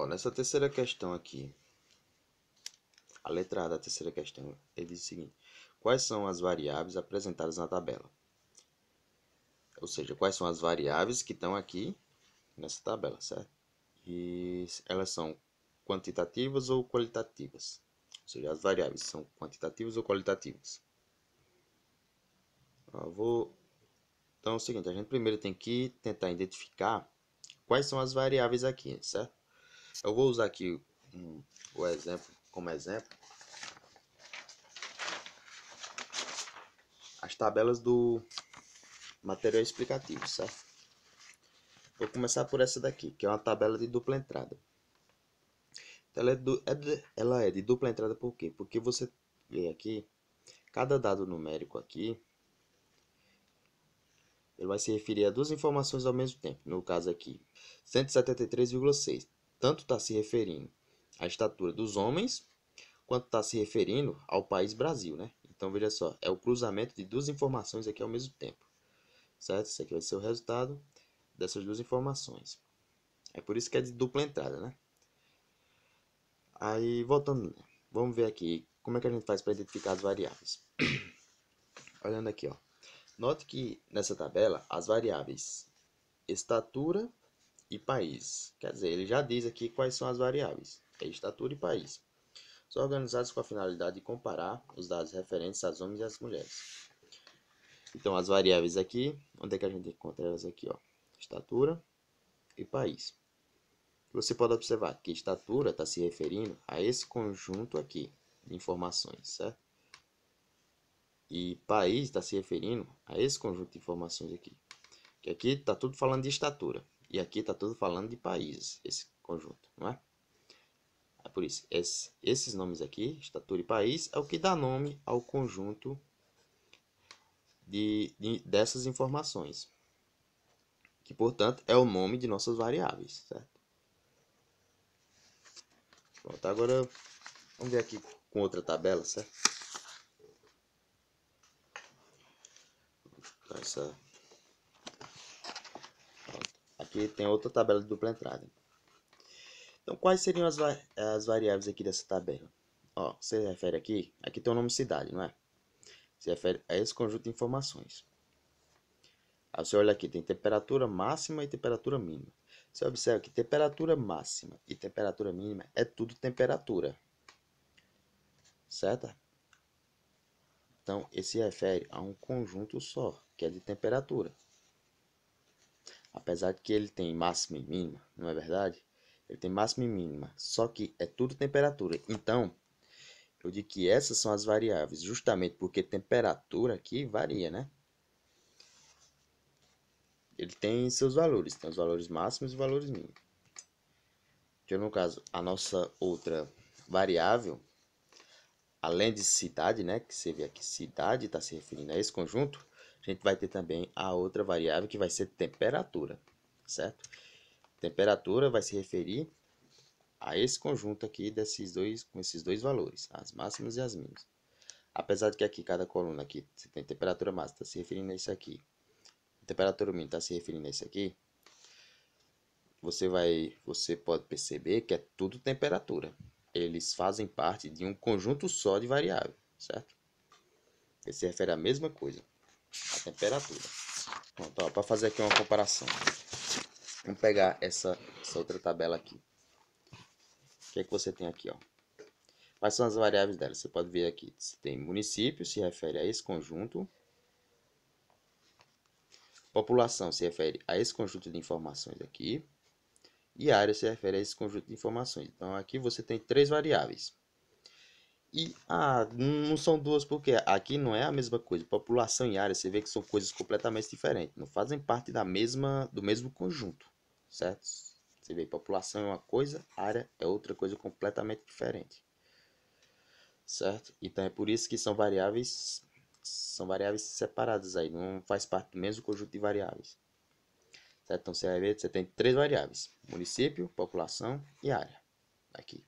Ó, nessa terceira questão aqui, a letra A da terceira questão, ele diz o seguinte: quais são as variáveis apresentadas na tabela? Ou seja, quais são as variáveis que estão aqui nessa tabela, certo? E elas são quantitativas ou qualitativas. Ou seja, as variáveis são quantitativas ou qualitativas. Então é o seguinte, a gente primeiro tem que tentar identificar quais são as variáveis aqui, certo? Eu vou usar aqui o exemplo, como exemplo, as tabelas do material explicativo, certo? Vou começar por essa daqui, que é uma tabela de dupla entrada. Ela é de dupla entrada por quê? Porque você vê aqui, cada dado numérico aqui, ele vai se referir a duas informações ao mesmo tempo. No caso aqui, 173,6. Tanto está se referindo à estatura dos homens, quanto está se referindo ao país Brasil, né? Então, veja só, é o cruzamento de duas informações aqui ao mesmo tempo, certo? Isso aqui vai ser o resultado dessas duas informações. É por isso que é de dupla entrada, né? Aí, voltando, vamos ver aqui como é que a gente faz para identificar as variáveis. Olhando aqui, ó. Note que nessa tabela, as variáveis estatura e país. Quer dizer, ele já diz aqui quais são as variáveis. É estatura e país. São organizados com a finalidade de comparar os dados referentes aos homens e às mulheres. Então, as variáveis aqui, onde é que a gente encontra elas aqui, ó? Estatura e país. Você pode observar que estatura está se referindo a esse conjunto aqui de informações, certo? E país está se referindo a esse conjunto de informações aqui. Que aqui está tudo falando de estatura. E aqui está tudo falando de países, esse conjunto, não é? É por isso, esses nomes aqui, estatura e país, é o que dá nome ao conjunto dessas informações. Que, portanto, é o nome de nossas variáveis, certo? Pronto, agora vamos ver aqui com outra tabela, certo? Então, aqui tem outra tabela de dupla entrada. Então, quais seriam as variáveis aqui dessa tabela? Ó, você refere aqui tem o nome cidade, não é? Se refere a esse conjunto de informações. Aí você olha aqui, tem temperatura máxima e temperatura mínima. Você observa que temperatura máxima e temperatura mínima é tudo temperatura, certo? Então, esse se refere a um conjunto só, que é de temperatura. Apesar de que ele tem máxima e mínima, não é verdade? Ele tem máxima e mínima, só que é tudo temperatura. Então, eu digo que essas são as variáveis, justamente porque temperatura aqui varia, né? Ele tem seus valores, tem os valores máximos e os valores mínimos. Que no caso, a nossa outra variável, além de cidade, né, que você vê aqui, cidade está se referindo a esse conjunto, a gente vai ter também a outra variável que vai ser temperatura, certo? Temperatura vai se referir a esse conjunto aqui com esses dois valores, as máximas e as mínimas. Apesar de que aqui cada coluna aqui você tem temperatura máxima, está se referindo a isso aqui. Temperatura mínima está se referindo a isso aqui. Você pode perceber que é tudo temperatura. Eles fazem parte de um conjunto só de variáveis, certo? Ele se refere à mesma coisa, a temperatura. Pronto, para fazer aqui uma comparação. Vamos pegar essa outra tabela aqui. O que é que você tem aqui, ó? Quais são as variáveis dela? Você pode ver aqui. Você tem município, se refere a esse conjunto. População se refere a esse conjunto de informações aqui. E área se refere a esse conjunto de informações. Então, aqui você tem três variáveis. E não são duas porque aqui não é a mesma coisa. População e área, você vê que são coisas completamente diferentes. Não fazem parte do mesmo conjunto, certo? Você vê, população é uma coisa, área é outra coisa completamente diferente, certo? Então é por isso que são variáveis separadas aí, não faz parte do mesmo conjunto de variáveis. Certo? Então você vai ver, você tem três variáveis: município, população e área. Aqui,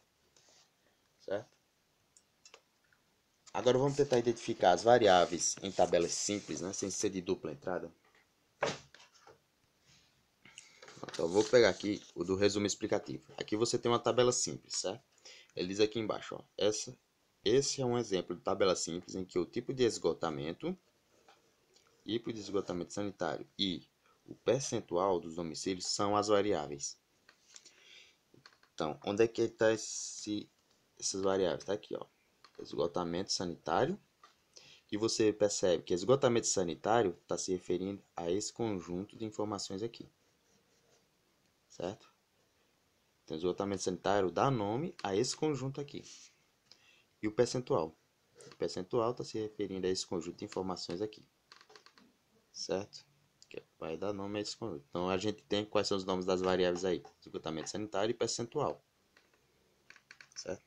certo? Agora vamos tentar identificar as variáveis em tabelas simples, né, sem ser de dupla entrada. Então, vou pegar aqui o do resumo explicativo. Aqui você tem uma tabela simples, certo? Ele diz aqui embaixo, ó, esse é um exemplo de tabela simples em que o tipo de esgotamento sanitário e o percentual dos domicílios são as variáveis. Então, onde é que está essas variáveis? Está aqui, ó, esgotamento sanitário. E você percebe que esgotamento sanitário está se referindo a esse conjunto de informações aqui, certo? Então, esgotamento sanitário dá nome a esse conjunto aqui. E o percentual? O percentual está se referindo a esse conjunto de informações aqui, certo? Que vai dar nome a esse conjunto. Então, a gente tem quais são os nomes das variáveis aí? Esgotamento sanitário e percentual, certo?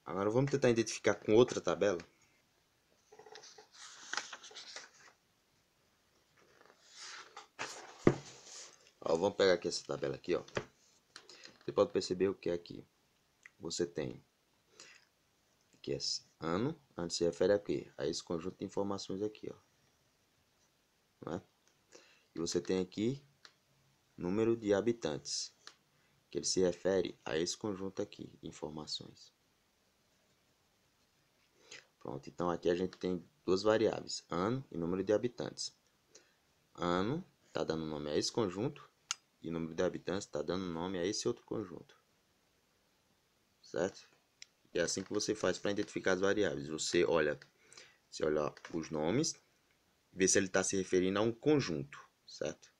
Agora, vamos tentar identificar com outra tabela. Ó, vamos pegar aqui essa tabela aqui, ó. Você pode perceber o que é aqui. Você tem que é ano se refere a quê? A esse conjunto de informações aqui, ó. Não é? E você tem aqui número de habitantes, que ele se refere a esse conjunto aqui de informações. Pronto, então aqui a gente tem duas variáveis, ano e número de habitantes. Ano está dando nome a esse conjunto e número de habitantes está dando nome a esse outro conjunto, certo? E é assim que você faz para identificar as variáveis. Você olha os nomes, vê se ele está se referindo a um conjunto, certo?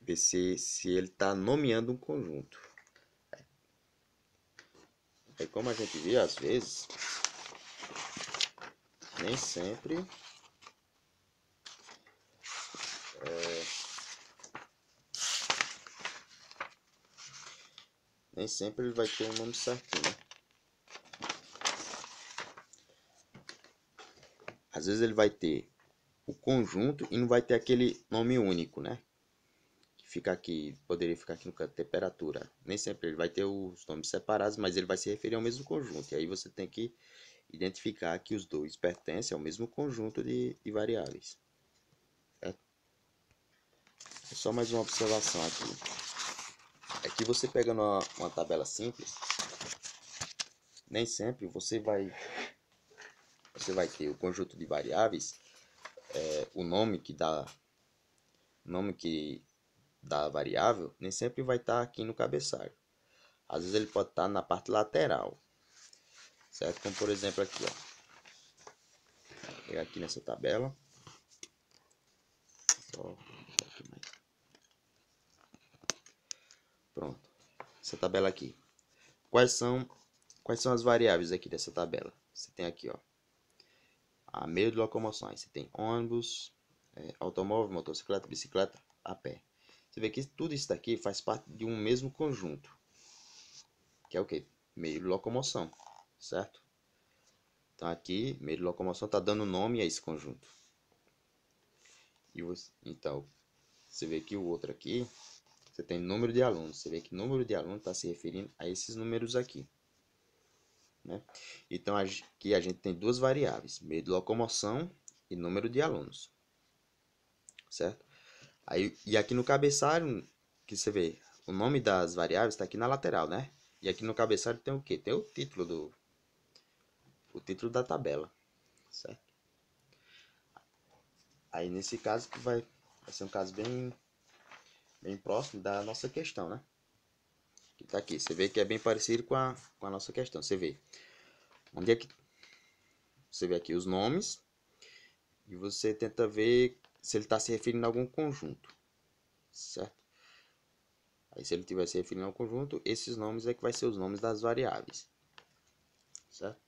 Vê se ele está nomeando um conjunto. Aí, como a gente vê, às vezes, nem sempre ele vai ter um nome certinho, né? Às vezes ele vai ter o conjunto e não vai ter aquele nome único, né? Que fica aqui, poderia ficar aqui no canto, temperatura. Nem sempre ele vai ter os nomes separados, mas ele vai se referir ao mesmo conjunto. E aí você tem que identificar que os dois pertencem ao mesmo conjunto de variáveis. Certo? Só mais uma observação aqui. Aqui você pegando uma tabela simples, nem sempre você vai ter o conjunto de variáveis, o nome que dá a variável, nem sempre vai estar aqui no cabeçalho. Às vezes ele pode estar na parte lateral, certo? Como por exemplo aqui, ó. Vou pegar aqui nessa tabela. Pronto. Essa tabela aqui. Quais são as variáveis aqui dessa tabela? Você tem aqui, ó, a meio de locomoção. Aí você tem ônibus, automóvel, motocicleta, bicicleta, a pé. Você vê que tudo isso daqui faz parte de um mesmo conjunto, que é o que? Meio de locomoção, certo? Então aqui, meio de locomoção está dando nome a esse conjunto. Então, você vê que o outro aqui, você tem número de alunos. Você vê que número de alunos está se referindo a esses números aqui, né? Então aqui a gente tem duas variáveis, meio de locomoção e número de alunos, certo? Aí, e aqui no cabeçalho, que você vê, o nome das variáveis está aqui na lateral, né? E aqui no cabeçalho tem o quê? Tem o título da tabela, certo? Aí nesse caso que vai ser um caso bem próximo da nossa questão, né? Que tá aqui. Você vê que é bem parecido com a nossa questão. Você vê onde é que você vê aqui os nomes e você tenta ver se ele está se referindo a algum conjunto, certo? Aí se ele estiver se referindo a um conjunto, esses nomes é que vai ser os nomes das variáveis, certo?